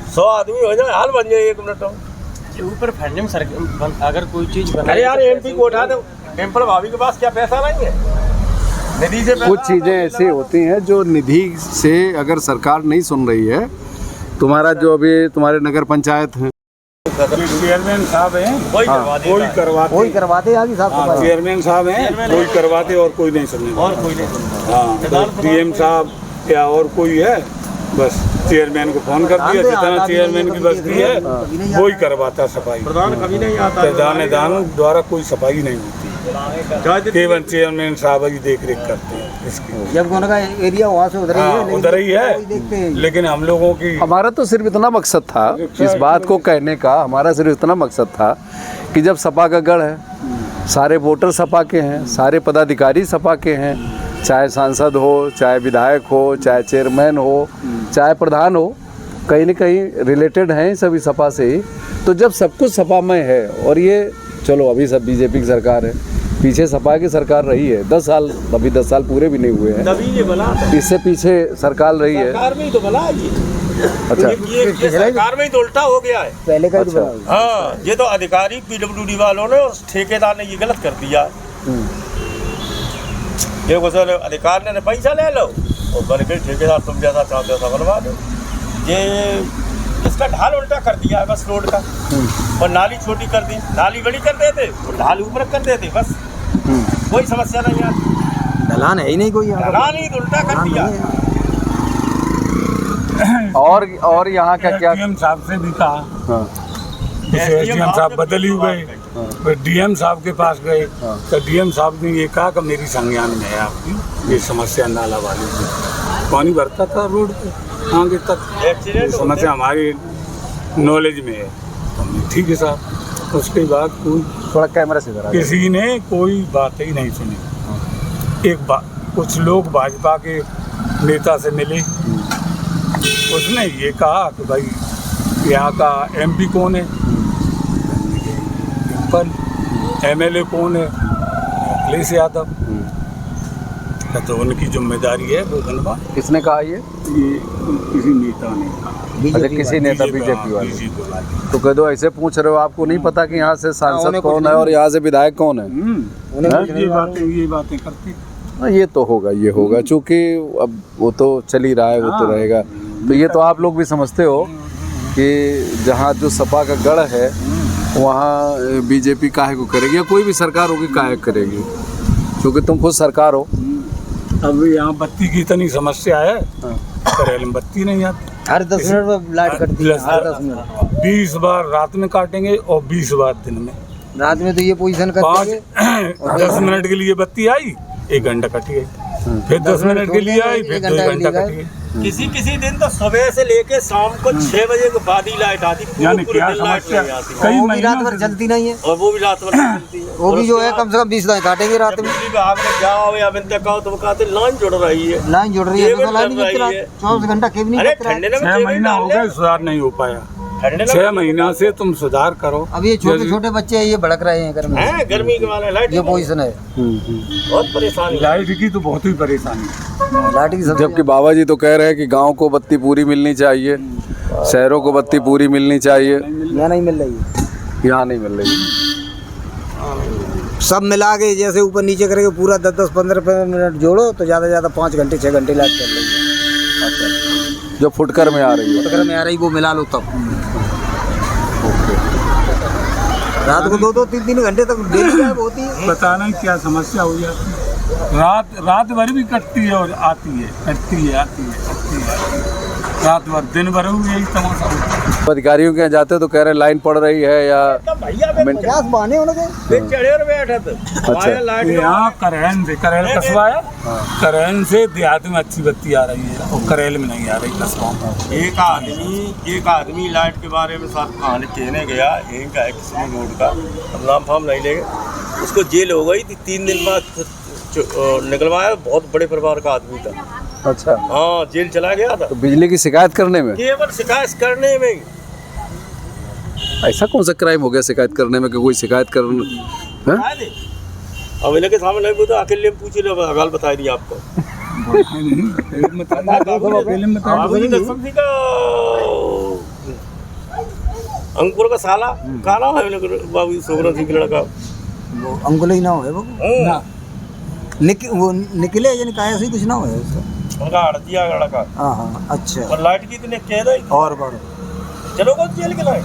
D: 100 आदमी हो जाए, हाल बन जाए 1 मिनट में।
B: ऊपर फंड में अगर कोई चीज
D: अरे यार MP को उठा दो, टेम्पल भाभी के पास क्या पैसा नहीं है, निधि से
A: कुछ चीज़ें ऐसी होती हैं जो निधि से अगर सरकार नहीं सुन रही है। तुम्हारा जो अभी तुम्हारे नगर पंचायत है,
C: चेयरमैन साहब हैं,
D: कोई
B: करवाते आगे साहब,
C: चेयरमैन साहब हैं, कोई करवाते और कोई नहीं सुनने,
D: और कोई नहीं।
C: हाँ, DM साहब या और कोई है, बस चेयरमैन को फोन कर दिया, जितना चेयरमैन की बस्ती है वही करवाता सफाई।
D: प्रधान कभी नहीं आता,
C: प्रधान द्वारा कोई सफाई नहीं होती, केवल चेयरमैन साहब ही देख रेख करते हैं इसकी।
B: जब उनका एरिया वहाँ से
C: उधर ही है, लेकिन हम लोगों की,
A: हमारा तो सिर्फ इतना मकसद था इस बात को कहने का, हमारा सिर्फ इतना मकसद था कि जब सपा का गढ़ है, सारे वोटर सपा के हैं, सारे पदाधिकारी सपा के हैं, चाहे सांसद हो, चाहे विधायक हो, चाहे चेयरमैन हो, चाहे प्रधान हो, कहीं न कहीं रिलेटेड हैं सभी सपा से ही। तो जब सब कुछ सपा में है, और ये चलो अभी सब बीजेपी की सरकार है, पीछे सपा की सरकार रही है 10 साल, अभी 10 साल पूरे भी नहीं हुए हैं,
D: तभी ये बना,
A: इससे पीछे सरकार रही है।
D: सरकार में ही तो बना ये।
A: अच्छा,
D: ये सरकार में ही तो उल्टा हो गया है
B: पहले का।
A: अच्छा।
D: हाँ, ये तो अधिकारी PWD वालों ने और ठेकेदार ने ये गलत कर दिया। ये कुछ अधिकारी ने पैसा ले लो और बन गई ठेकेदार, तुम जैसा चाहते हो वैसा बनवा दो। ये इसका ढाल उल्टा कर दिया है बस रोड का, और नाली छोटी कर दी, नाली बड़ी कर देते और ढाल ऊपर कर देते, बस कोई समस्या नहीं आती।
B: ढलान है ही नहीं कोई,
D: ढलान ही उल्टा कर दिया।
A: और यहाँ का क्या?
C: DM साहब से भी कहा,
A: हाँ।
C: SDM साहब बदल ही गए, फिर DM साहब के पास गए, तो DM साहब ने ये कहा कि मेरी संज्ञान में है आपकी ये समस्या नाला वाली की। पानी भरता था रोड पे आगे तक।
D: एक्सीडेंट
C: समस्या हमारी नॉलेज में है, तो हमने ठीक है साहब। उसके बाद कोई
A: थोड़ा कैमरा से जरा
C: किसी ने कोई बात ही नहीं सुनी। एक बात, कुछ लोग भाजपा के नेता से मिले, उसने ये कहा कि भाई यहाँ का एमपी कौन है, पर एमएलए कौन है, अखिलेश यादव। तो उनकी जिम्मेदारी है वो बनवा।
A: किसने कहा ये
C: किसी नेता ने कहा।
A: अच्छा, किसी नेता बीजेपी वाले। तो कह दो ऐसे पूछ रहे हो, आपको नहीं पता कि यहाँ से सांसद कौन है और यहाँ से विधायक कौन है?
C: ये बातें करते।
A: हाँ, ये तो होगा, ये होगा, चूँकि अब वो तो चल ही रहा है, वो तो रहेगा। तो ये तो आप लोग भी समझते हो कि जहाँ जो सपा का गढ़ है वहाँ बीजेपी काहे को करेगी, या कोई भी सरकार होगी काहे करेगी, क्योंकि तुम खुद सरकार हो।
C: अब यहाँ बत्ती की इतनी समस्या है, करेल में बत्ती नहीं आती,
B: हर 10 मिनट में लाइट कटती है, हर 10 मिनट।
C: 20 बार रात में काटेंगे और 20 बार दिन में।
B: रात में तो ये पोजीशन करते हैं
C: 10 मिनट के लिए बत्ती आई, 1 घंटा कट गई, फिर 10 मिनट के लिए आई, फिर 2 घंटा कट गई।
D: किसी दिन तो सुबह से लेके शाम को 6 बजे के बाद ही लाइट आती,
C: यानी
D: पूरे
C: क्या
D: दिन लाइट
C: समस्या?
D: नहीं आती।
C: कई
B: वो भी रात
C: महीनों
B: भर
C: से
B: चलती नहीं है,
D: और वो भी रात भर चलती है।
B: वो भी जो है कम से कम 20 लाइन काटेंगे रात में।
D: बिजली विभाग में जाओ या बिन तक तो वो कहते लाइन जुड़ रही है।
B: लाइन जुड़ रही है,
D: केबल
B: तो लाइन
D: लग
B: नहीं
D: रही
B: चलती
D: है।
B: 24 घंटा केबल नहीं
D: अरे
B: चलती।
D: ठंडे में
C: 6 महीना हो गए, सुधार नहीं हो पाया। 6 महीना से तुम सुधार करो।
B: अब ये छोटे छोटे बच्चे ये भड़क रहे हैं गर्मी से।
D: गर्मी के वाले लाइट
B: ये पोजीशन है,
D: बहुत परेशानी।
C: लाइट की तो बहुत ही परेशानी है।
B: लाइट की सबसे
A: जबकि बाबा जी तो कह रहे हैं कि गांव को बत्ती पूरी मिलनी चाहिए, शहरों को बत्ती पूरी मिलनी चाहिए,
B: यहाँ नहीं मिल रही है।
A: यहाँ नहीं मिल रही।
B: सब मिला के जैसे ऊपर नीचे करके पूरा 10-15 मिनट जोड़ो तो ज़्यादा से ज़्यादा 5 घंटे 6 घंटे लाइट चल रही है।
A: जो फुटकर में आ रही है,
B: अगर में आ रही वो मिला लो तब रात को 2-2 3-3 घंटे तक डेली गायब होती है।
C: पता नहीं क्या समस्या हो जाती है। रात भर भी कटती है और आती है, कटती है, आती है, कटती है, आती है। रात भर दिन भर यही तमाशा होता है।
A: अधिकारियों के यहाँ जाते तो कह रहे लाइन पड़ रही है या
D: भैया
B: 50 बहाने होने के
D: चढ़े और बैठा था। हमारे लाइट
C: यहाँ करेल कस्बा है, करेल से देहात में अच्छी बत्ती आ रही है और करेल में नहीं आ रही कस्बा में।
D: एक आदमी लाइट के बारे में साथ कहानी कहने गया, एक का किसी रोड का, अब नाम फाम नहीं लेंगे, उसको जेल हो गई थी। 3 दिन बाद निकलवाया, बहुत बड़े परिवार का आदमी था।
A: अच्छा,
D: हाँ, जेल चला गया था
A: तो बिजली की शिकायत करने में।
D: केवल शिकायत करने में।
A: ऐसा कौन सा क्राइम हो गया शिकायत करने में कि कोई शिकायत करने?
D: अब इनके सामने नहीं पूछा, अकेले में पूछ लो, अगाल बता दी आपको। अंकुर का साला का नाम है बाबू, सोगरा सिंह का लड़का।
B: वो अंकुल ही ना हो वो वो निकले यानी कहा ऐसे कुछ ना हो
D: उनका हड़तिया लड़का।
B: हाँ हाँ, अच्छा।
D: और लाइट की इतने कह रही
B: और बड़ो
D: चलो को जेल के लाए।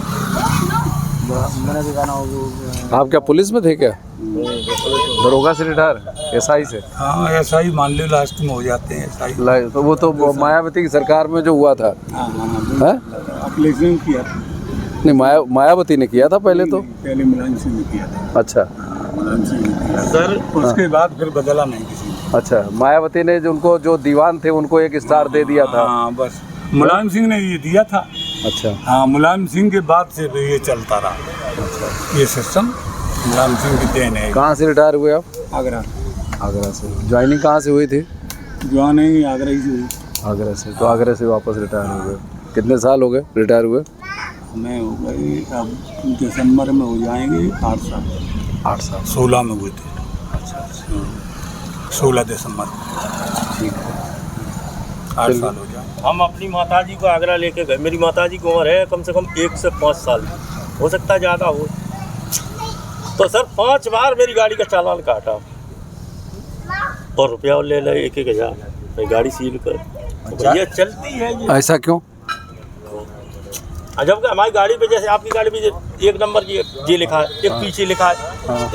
B: मैंने भी गाना वो
A: आप क्या पुलिस में थे क्या? दरोगा से रिटायर, एसआई से?
C: हाँ, ऐसा ही मान लो लास्ट में हो जाते हैं ऐसा ही।
A: तो वो तो मायावती की सरकार में जो हुआ था। हाँ?
C: अखिलेश ने किया था।
A: नहीं, मायावती ने किया था पहले तो।
C: पहले मुलायम सिंह ने किया था।
A: अच्छा
C: मुलायम सिंह ने किया
D: सर
C: उसके बाद फिर बदला नहीं किसी ने।
A: अच्छा, मायावती ने जो उनको जो दीवान थे उनको एक स्टार दे दिया था।
C: हाँ, बस मुलायम सिंह ने ये दिया था।
A: अच्छा,
C: हाँ, मुलायम सिंह के बाद से ये चलता रहा ये सिस्टम। मुलायम सिंह की देन है।
A: कहाँ से रिटायर हुए आप?
C: आगरा।
A: आगरा से। ज्वाइनिंग कहाँ से हुई थी?
C: ज्वाइनिंग आगरा ही से हुई।
A: आगरा से। तो आगरा से वापस रिटायर हो गए। कितने साल हो गए रिटायर हुए?
C: मैं हो गई, अब दिसंबर में हो जाएंगे 8 साल।
A: 8 साल।
C: 16 में हुए थे।
A: अच्छा,
C: 16 दिसंबर।
A: ठीक है।
C: 8 साल हो जाए।
D: हम अपनी माताजी को आगरा लेके गए। मेरी माताजी की उम्र है कम से कम 1 से 5 साल, हो सकता है ज़्यादा हो। तो सर 5 बार मेरी गाड़ी का चालान काटा और रुपया ले ले 1-1 हज़ार। गाड़ी सील कर भैया चलती है ये।
A: ऐसा क्यों?
D: जब हमारी गाड़ी पे, जैसे आपकी गाड़ी पे 1 नंबर ये लिखा है, एक पीछे लिखा है,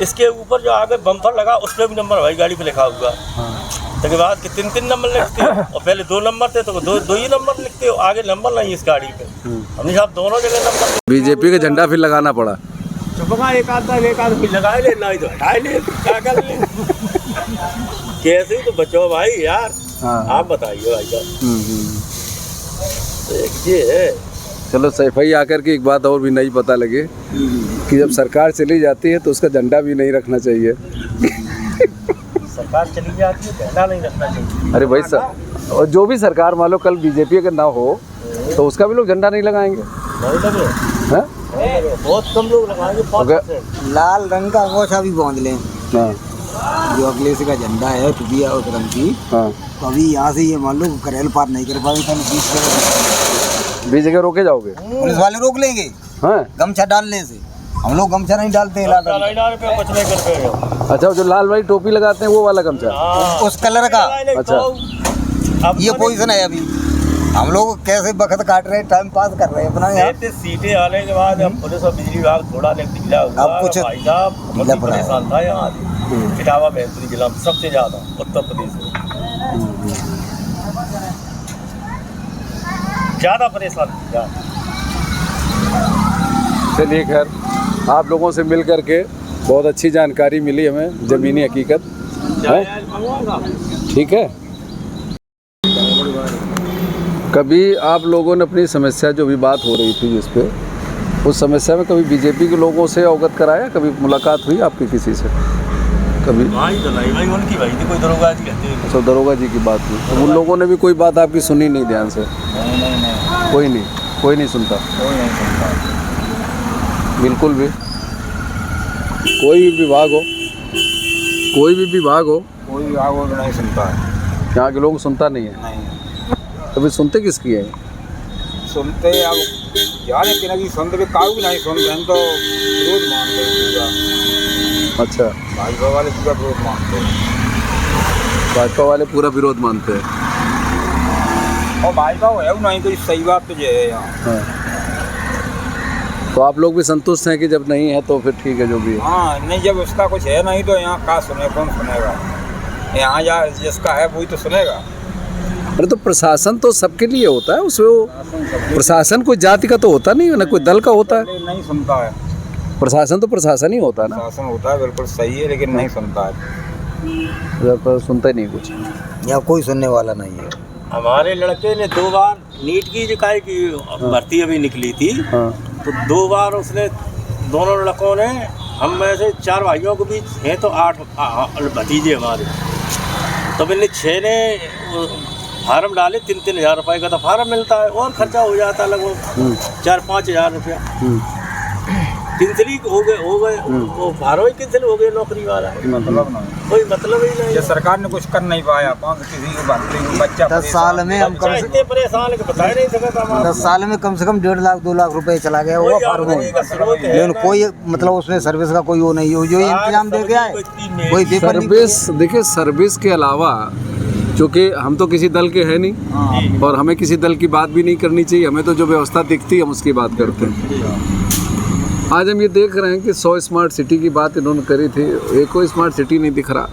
D: इसके ऊपर जो आगे बम्पर लगा उस पर भी नंबर हमारी गाड़ी पे लिखा हुआ। उसके बाद के 3-3 नंबर लिखते हो और पहले 2 नंबर थे तो 2 ही नंबर लिखते हो, आगे नंबर नहीं इस गाड़ी पे। हमने साहब दोनों जगह नंबर।
A: बीजेपी का झंडा फिर लगाना पड़ा।
D: चुपका एक आध लगा ले, ना तो हटा ले, क्या कर ले। कैसे तो बचो भाई यार।
A: हाँ।
D: आप बताइए भाई साहब। तो एक ये है।
A: चलो सफाई आकर के एक बात और भी नहीं पता लगे कि जब सरकार चली जाती है तो उसका झंडा भी नहीं रखना चाहिए।
D: सरकार चली जाती है झंडा नहीं रखना चाहिए।
A: अरे भाई सर, और जो भी सरकार मान लो कल बीजेपी अगर ना हो तो उसका भी लोग झंडा नहीं लगाएंगे।
D: नहीं लगे,
A: हैं?
D: बहुत कम लोग लगाएंगे। 5%।
B: लाल रंग का अंगोछा भी बांध लें,
A: हाँ
B: जो अगले से का झंडा है टुबिया और रंग की,
A: हाँ।
B: तो अभी यहाँ से ये मान लो करेल पार नहीं कर पाए तो
A: बीच जगह रोके जाओगे?
B: पुलिस वाले रोक लेंगे
A: हाँ।
B: गमछा डालने से। हम लोग गमछा नहीं डालते हैं लाल रंग
D: कुछ नहीं करते।
A: अच्छा, जो लाल वाली टोपी लगाते हैं वो वाला गमछा?
B: का। उस कलर का
A: अच्छा।
B: ये पोजीशन है अभी। हम लोग कैसे वक्त काट रहे हैं, टाइम पास कर रहे हैं अपना यहाँ।
D: सीटें आने के बाद अब पुलिस और बिजली विभाग थोड़ा ढीला हुआ।
B: अब कुछ
D: भाई साहब बहुत
B: ढीला
D: ही
B: पड़ा है।
D: परेशान था यहाँ इटावा बेहतरी जिला में सबसे ज्यादा उत्तर प्रदेश में ज्यादा परेशान था।
A: चलिए खैर, आप लोगों से मिल करके बहुत अच्छी जानकारी मिली हमें, ज़मीनी हकीकत है। ठीक है, कभी आप लोगों ने अपनी समस्या जो भी बात हो रही थी जिस पे, उस समस्या में कभी बीजेपी के लोगों से अवगत कराया? कभी मुलाकात हुई आपकी किसी से कभी?
D: भाई उनकी भाई थी, कोई दरोगा जी कहते हैं।
A: अच्छा, दरोगा जी की बात हुई, तो उन लोगों ने भी कोई बात आपकी सुनी नहीं ध्यान से?
B: नहीं
A: कोई नहीं सुनता, बिल्कुल भी। कोई भी विभाग हो,
B: कोई विभाग वो नहीं सुनता है।
A: यहाँ के लोग सुनता नहीं है।
B: नहीं
A: कभी सुनते किसकी है?
B: सुनते अब यार कि सुनते भी काऊ भी नहीं सुनते हैं, तो विरोध मानते हैं पूरा।
A: अच्छा,
B: भाजपा वाले पूरा विरोध मानते हैं।
A: भाजपा वाले पूरा विरोध मानते हैं।
B: और भाजपा है वो नहीं, कोई सही बात तो ये है यहाँ।
A: हाँ। तो आप लोग भी संतुष्ट हैं कि जब नहीं है तो फिर ठीक है जो भी है?
B: हाँ, नहीं जब उसका कुछ है नहीं तो यहाँ का सुने, कौन सुनेगा? यहाँ या जिसका है वही तो सुनेगा।
A: अरे तो प्रशासन तो सबके लिए होता है, उसमें वो प्रशासन कोई जाति का तो होता नहीं है ना, कोई दल का होता है।
B: नहीं सुनता है
A: प्रशासन, तो प्रशासन ही होता है ना।
B: शासन होता है, बिल्कुल सही है, लेकिन नहीं सुनता है।
A: पर सुनता ही नहीं कुछ,
B: यहाँ कोई सुनने वाला नहीं है।
D: हमारे लड़के ने 2 बार नीट की जो काय की भर्ती अभी निकली थी,
A: हाँ।
D: तो 2 बार उसने, दोनों लड़कों ने, हम में से 4 भाइयों के बीच हैं तो 8 भतीजे हमारे, तो मैंने 6 ने फार्म डाले। 3-3 हज़ार रुपये का तो फार्म मिलता है और खर्चा हो जाता है लगभग 4-5 हज़ार रुपया। कैंसिल हो गए वो फार्म ही कैंसिल हो गए, नौकरी वाला
B: मतलब नहीं,
D: कोई मतलब ही नहीं।
B: ये सरकार ने कुछ कर नहीं पाया। कौन किसी को भर्ती बच्चा 10 साल में हम कम से
D: इतने परेशान है कि बता नहीं सकता।
B: 10 साल में कम से कम 1.5 लाख 2 लाख रुपए चला गया होगा फार्म में, लेकिन कोई मतलब उसमें सर्विस का कोई वो नहीं हो, जो इंतजाम दे गया है कोई पेपर नहीं।
A: सर्विस देखिए, सर्विस के अलावा चूँकि हम तो किसी दल के हैं नहीं और हमें किसी दल की बात भी नहीं करनी चाहिए, हमें तो जो व्यवस्था दिखती है हम उसकी बात करते हैं। आज हम ये देख रहे हैं कि 100 स्मार्ट सिटी की बात इन्होंने करी थी, एक कोई स्मार्ट सिटी नहीं दिख रहा।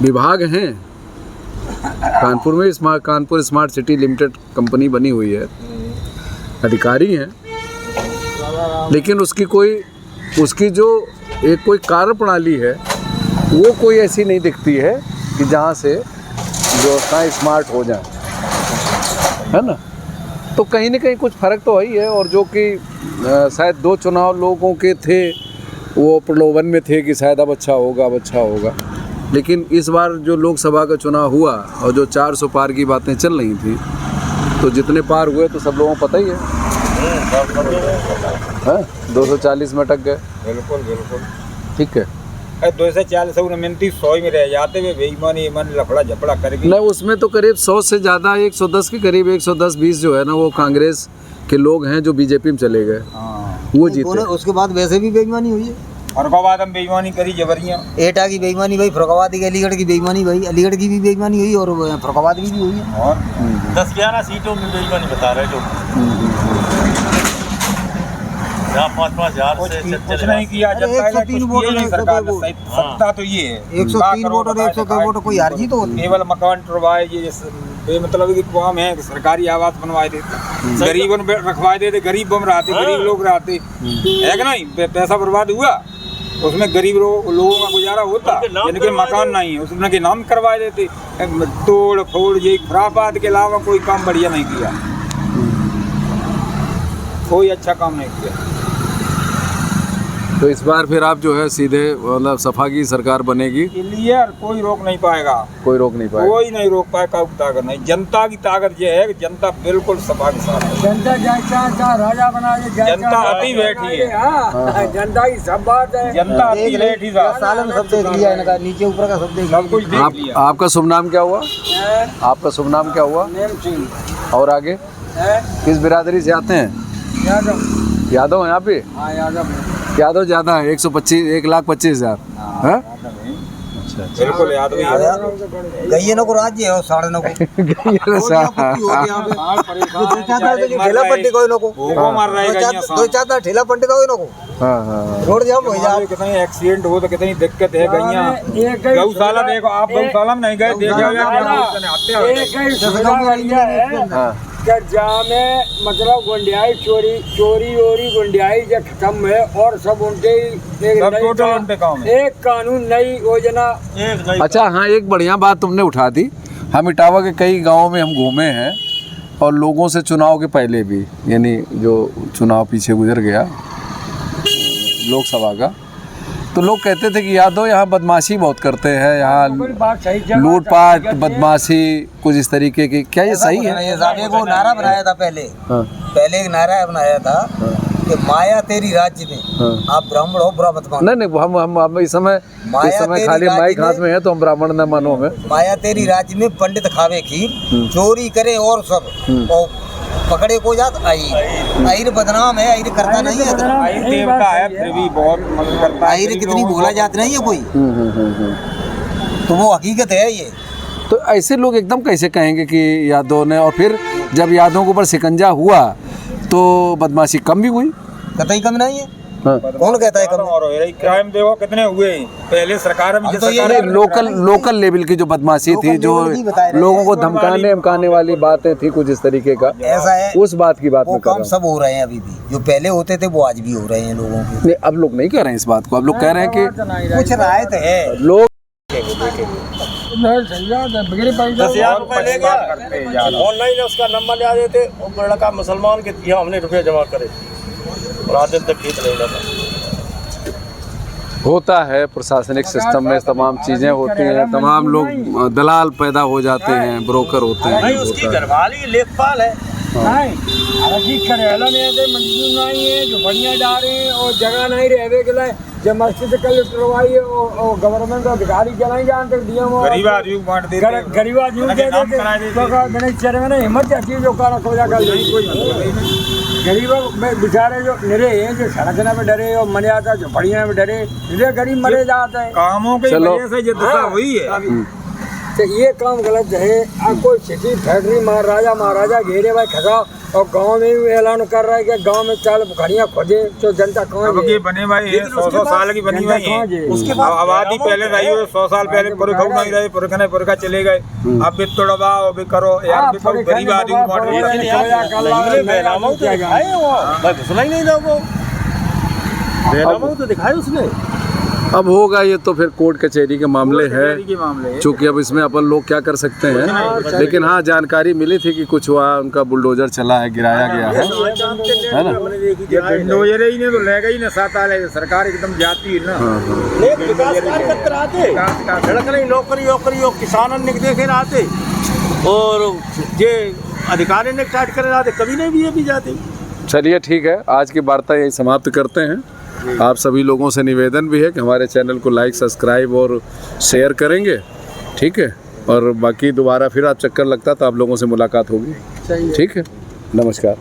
A: विभाग हैं, कानपुर में Kanpur smart city limited company बनी हुई है, अधिकारी हैं, लेकिन उसकी जो एक कोई कार्य प्रणाली है वो कोई ऐसी नहीं दिखती है कि जहाँ से व्यवस्थाएं स्मार्ट हो जाए, है ना। तो कहीं ना कहीं कुछ फ़र्क तो है ही है। और जो कि शायद 2 चुनाव लोगों के थे वो प्रलोभन में थे कि शायद अब अच्छा होगा, लेकिन इस बार जो लोकसभा का चुनाव हुआ और जो 400 पार की बातें चल रही थी, तो जितने पार हुए तो सब लोगों को पता ही है 240 में अटक गए।
B: बिल्कुल
A: ठीक है,
B: 240 मिनटी 100 में रह जाते हुए बेईमानी लफड़ा झपड़ा करके।
A: नहीं, उसमें तो करीब 100 से ज़्यादा 110 के करीब 110-20 जो है ना वो कांग्रेस के लोग हैं जो बीजेपी में चले गए, वो जीते।
B: उसके बाद वैसे भी बेईमानी हुई है, फरुखाबाद में बेईमानी करी जबरियाँ, एटा की बेईमानी भाई, फरुखाबाद की, अलीगढ़ की बेईमानी भाई, अलीगढ़ की भी बेईमानी हुई और फरुखाबाद की भी हुई है। और
D: 10-11 सीटों में बेईमानी बता रहे जो 5-5 हज़ार से
B: कुछ नहीं किया। 103 वोट सरकार ने, सत्ता तो ये है 103 वोट और 103 वोट कोई हार जीत होती। केवल मकान टुरवाए, ये बेमतलब की काम है, सरकारी आवास बनवाए देते, गरीबों में रखवाए देते, गरीब बम रहते, गरीब लोग रहते, है कि नहीं? पैसा बर्बाद हुआ उसमें गरीब लोगों का गुजारा होता, जिनके मकान नहीं है उसमें के नाम करवा देते। तोड़ फोड़ ये खुरापात के अलावा कोई काम बढ़िया नहीं किया, कोई अच्छा काम नहीं किया।
A: तो इस बार फिर आप जो है सीधे मतलब सपा की सरकार बनेगी?
B: क्लियर, कोई रोक नहीं पाएगा,
A: कोई रोक नहीं पाएगा,
B: कोई नहीं रोक पाएगा। ताकत नहीं, जनता की ताकत ये है कि जनता बिल्कुल सपा के साथ है।
E: जनता जैसा राजा बना दे,
B: जनता अति बैठी है।
E: हाँ, जनता की सब बात है।
B: जनता अति बैठी
E: साल में सब देख लिया इनका, नीचे ऊपर का सब देख
B: सब कुछ देख लिया।
A: आपका शुभ नाम क्या हुआ? आपका शुभ नाम क्या हुआ?
E: नेम सिंह
A: और आगे किस बिरादरी से आते हैं?
E: यादव।
A: यादव हैं आप भी?
E: हाँ यादव।
A: यादव ज्यादा है, 1,25,000। हाँ?
B: बिल्कुल याद भी है।
E: गैया को राज्य है और साढ़े नो को ठेला पट्टी कोई नो को
B: भूखों मार रहा है गैया
E: दो चार ठेला पट्टी कोई नो को रोड जाम हो जाए।
B: कितनी एक्सीडेंट हो तो कितनी दिक्कत है गैया। गौशाला देखो आप, गौशाला में नहीं गए,
E: में मतलब गुंडियाई चोरी गुंडियाई जो खत्म है और सब उनके एक कानून नई योजना।
A: अच्छा हाँ, एक बढ़िया बात तुमने उठा दी। हम इटावा के कई गांवों में हम घूमे हैं और लोगों से चुनाव के पहले भी, यानी जो चुनाव पीछे गुजर गया लोकसभा का, तो लोग कहते थे कि यादव यहाँ बदमाशी बहुत करते हैं, यहाँ लूटपाट बदमाशी कुछ इस तरीके की। क्या ये सही है?
E: एक वो नारा बनाया था पहले।
A: हाँ।
E: पहले एक नारा बनाया था कि माया तेरी राज्य में, आप ब्राह्मण हो बुरा मत मानो।
A: नहीं हम इस समय खाली माइक हाथ में है तो हम ब्राह्मण न मानो में।
E: माया तेरी राज्य में पंडित खावे खीर, चोरी करे और सब और पकड़े को जात आईर बदनाम है। आईर करता नहीं है,
B: आईर देवता है फिर भी बहुत मदद करता है।
E: आईर कितनी भोला जात नहीं है कोई, तो वो हकीकत है ये।
A: तो ऐसे लोग एकदम कैसे कहेंगे कि यादव ने, और फिर जब यादव के ऊपर शिकंजा हुआ तो बदमाशी कम भी हुई?
E: कतई कम नहीं है।
A: हाँ।
E: कौन कहता है कम?
B: और क्राइम देखो कितने हुए पहले सरकार में।
E: तो ये
A: लोकल लेवल की जो बदमाशी थी, जो लोगों को धमकाने वाली बातें थी कुछ इस तरीके का,
E: ऐसा है
A: उस बात की बात
E: वो
A: मैं कर रहा
E: काम
A: हूं।
E: सब हो रहे हैं अभी भी, जो पहले होते थे वो आज भी हो रहे हैं लोगों के।
A: नहीं, अब लोग नहीं कह रहे हैं इस बात को। अब लोग कह रहे हैं कि
E: कुछ रायत है।
A: लोग
D: 10,000 रुपए ले गया, ऑनलाइन उसका नंबर ले आ देते और लड़का मुसलमान के यहाँ हमने रुपये जमा करे और आधे तक खींच नहीं लगा।
A: होता है प्रशासनिक सिस्टम में तमाम चीजें होती हैं, तमाम लोग दलाल पैदा हो जाते हैं, ब्रोकर होते हैं।
D: भाई उसकी घरवाली लेखपाल है।
E: करेला में ऐसे मंजूर नहीं है जो बढ़िया जा रहे हैं और जगह नहीं रहे के लिए जब मस्जिद कलेक्टरवाई और गवर्नमेंट अधिकारी क्या नहीं जानते डीएम
B: गरीब आदमी को बांट देते हैं।
E: गरीब आदमी गणेश चेहरे में हिम्मत जाती है जो कारण खोजा कर गरीब बेचारे जो निरे हैं जो सड़क में डरे और मर जाता है, झोपड़िया में डरे, निरे गरीब मरे जाते हैं।
B: कामों की वजह से ये दशा हुई है।
E: तो ये काम गलत है। अब कोई सिटी फैक्ट्री महाराजा घेरे भाई खसा और गांव में भी ऐलान कर रहा है कि गांव में 4 बुखारियाँ खोजे तो जनता कहाँ
B: अब ये बने भाई 100 साल की बनी हुई है। उसके बाद आबादी पहले रही हो 100 साल पहले पुरखा नहीं रहे, पुरखा चले गए। अब भी तोड़वाओ भी करो यार, भी करो गरीब आदमी को बांट
D: भाई घुसना ही नहीं था वो, बेनामा तो दिखाए उसने।
A: अब होगा ये तो फिर कोर्ट कचहरी के मामले हैं, चूँकि अब इसमें अपन लोग क्या कर सकते हैं। लेकिन हाँ, जानकारी मिली थी कि कुछ वहाँ उनका बुलडोजर चला है, गिराया गया है ना।
B: बुलडोजर ही नहीं तो ले गई ना 7 साल है सरकार एकदम जाती है ना।
D: विकास कार्य करते रहते, लड़के नौकरी और किसानों ने देखे रहते और ये अधिकारी ने काट कर रहते, कभी नहीं भी ये भी जाते।
A: चलिए ठीक है, आज की वार्ता यही समाप्त करते हैं। आप सभी लोगों से निवेदन भी है कि हमारे चैनल को लाइक, सब्सक्राइब और शेयर करेंगे, ठीक है। और बाकी दोबारा फिर आप चक्कर लगता तो आप लोगों से मुलाकात होगी, ठीक है। नमस्कार।